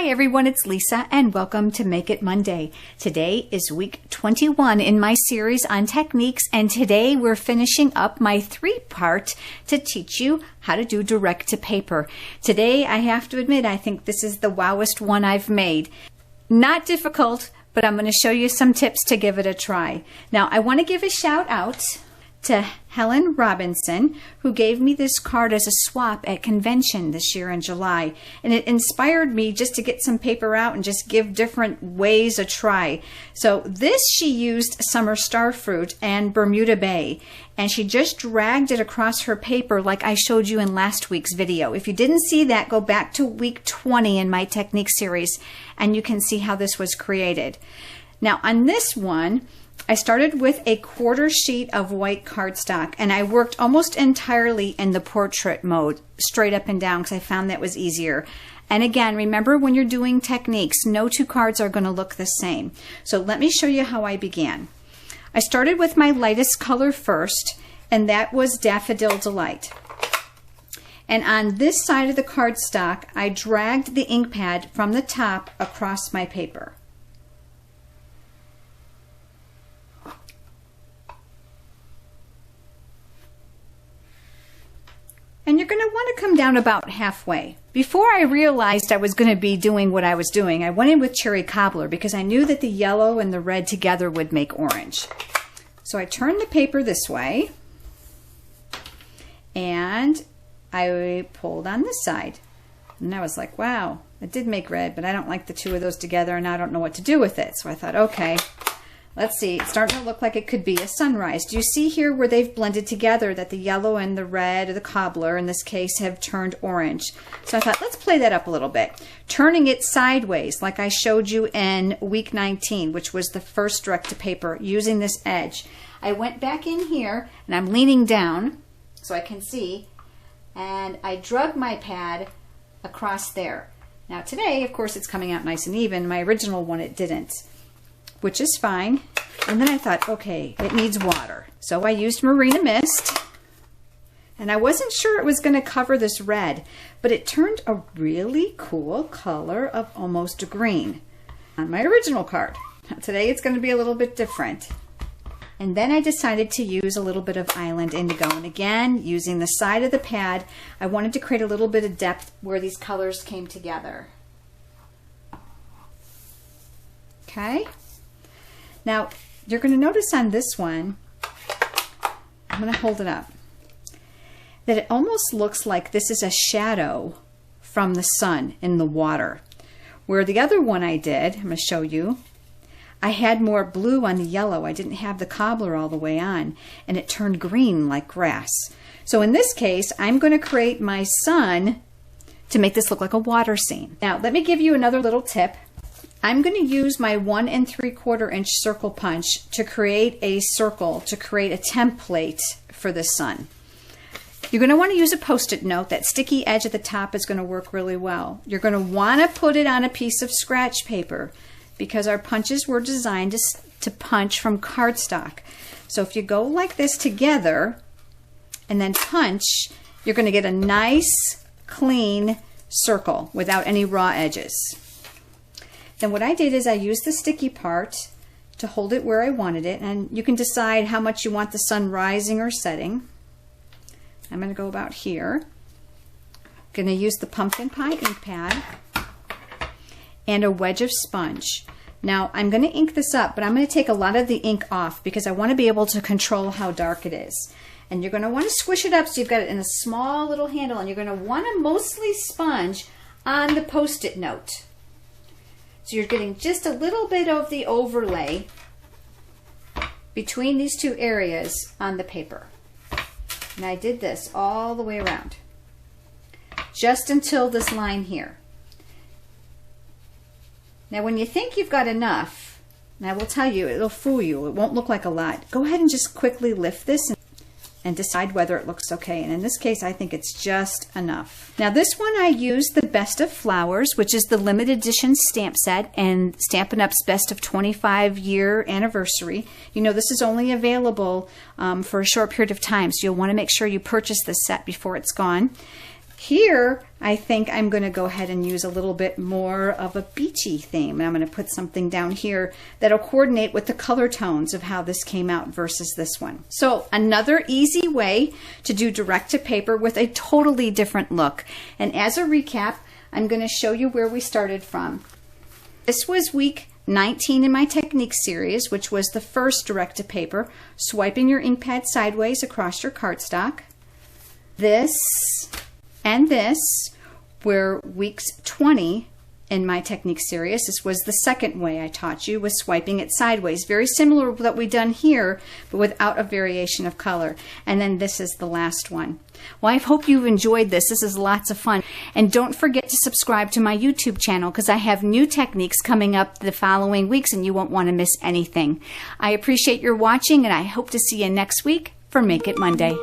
Hi everyone, it's Lisa and welcome to Make It Monday. Today is week 21 in my series on techniques, and today we're finishing up my three-part to teach you how to do direct to paper. Today, I have to admit, I think this is the wowest one I've made. Not difficult, but I'm going to show you some tips to give it a try. Now, I want to give a shout out to Helen Robinson, who gave me this card as a swap at convention this year in July. And it inspired me just to get some paper out and just give different ways a try. So this, she used Summer Starfruit and Bermuda Bay, and she just dragged it across her paper like I showed you in last week's video. If you didn't see that, go back to week 20 in my technique series and you can see how this was created. Now on this one, I started with a quarter sheet of white cardstock, and I worked almost entirely in the portrait mode, straight up and down, because I found that was easier. And again, remember when you're doing techniques, no two cards are going to look the same. So let me show you how I began. I started with my lightest color first, and that was Daffodil Delight. And on this side of the cardstock, I dragged the ink pad from the top across my paper. And you're going to want to come down about halfway. Before I realized I was going to be doing what I was doing, I went in with Cherry Cobbler because I knew that the yellow and the red together would make orange. So I turned the paper this way and I pulled on this side. And I was like, wow, it did make red, but I don't like the two of those together and I don't know what to do with it. So I thought, okay, let's see, it's starting to look like it could be a sunrise. Do you see here where they've blended together that the yellow and the red, or the cobbler in this case, have turned orange? So I thought, let's play that up a little bit. Turning it sideways like I showed you in week 19, which was the first direct to paper, using this edge. I went back in here and I'm leaning down so I can see, and I drug my pad across there. Now today, of course, it's coming out nice and even. My original one, it didn't, which is fine. And then I thought, okay, it needs water. So I used Marina Mist, and I wasn't sure it was going to cover this red, but it turned a really cool color of almost green on my original card. Now, today it's going to be a little bit different. And then I decided to use a little bit of Island Indigo. And again, using the side of the pad, I wanted to create a little bit of depth where these colors came together. Okay. Now, you're going to notice on this one, I'm going to hold it up, that it almost looks like this is a shadow from the sun in the water. Where the other one I did, I'm going to show you, I had more blue on the yellow. I didn't have the cobbler all the way on, and it turned green like grass. So in this case, I'm going to create my sun to make this look like a water scene. Now, let me give you another little tip. I'm going to use my 1 3/4 inch circle punch to create a circle, to create a template for the sun. You're going to want to use a Post-it note. That sticky edge at the top is going to work really well. You're going to want to put it on a piece of scratch paper because our punches were designed to punch from cardstock. So if you go like this together and then punch, you're going to get a nice, clean circle without any raw edges. Then what I did is I used the sticky part to hold it where I wanted it, and you can decide how much you want the sun rising or setting. I'm going to go about here. I'm going to use the pumpkin pie ink pad and a wedge of sponge. Now I'm going to ink this up, but I'm going to take a lot of the ink off because I want to be able to control how dark it is. And you're going to want to squish it up so you've got it in a small little handle, and you're going to want to mostly sponge on the Post-it note. So you're getting just a little bit of the overlay between these two areas on the paper. And I did this all the way around, just until this line here. Now when you think you've got enough, and I will tell you, it'll fool you, it won't look like a lot. Go ahead and just quickly lift this and decide whether it looks okay. And in this case, I think it's just enough. Now this one I used the Best of Flowers, which is the limited edition stamp set, and Stampin' Up's Best of 25-year anniversary. You know, this is only available for a short period of time, so you'll want to make sure you purchase this set before it's gone. Here, I think I'm going to go ahead and use a little bit more of a beachy theme. I'm going to put something down here that'll coordinate with the color tones of how this came out versus this one. So another easy way to do direct to paper with a totally different look. And as a recap, I'm going to show you where we started from. This was week 19 in my technique series, which was the first direct to paper, swiping your ink pad sideways across your cardstock. This and this were weeks 20 in my technique series. This was the second way I taught you, was swiping it sideways. Very similar to what we've done here, but without a variation of color. And then this is the last one. Well, I hope you've enjoyed this. This is lots of fun. And don't forget to subscribe to my YouTube channel because I have new techniques coming up the following weeks and you won't want to miss anything. I appreciate your watching and I hope to see you next week for Make It Monday.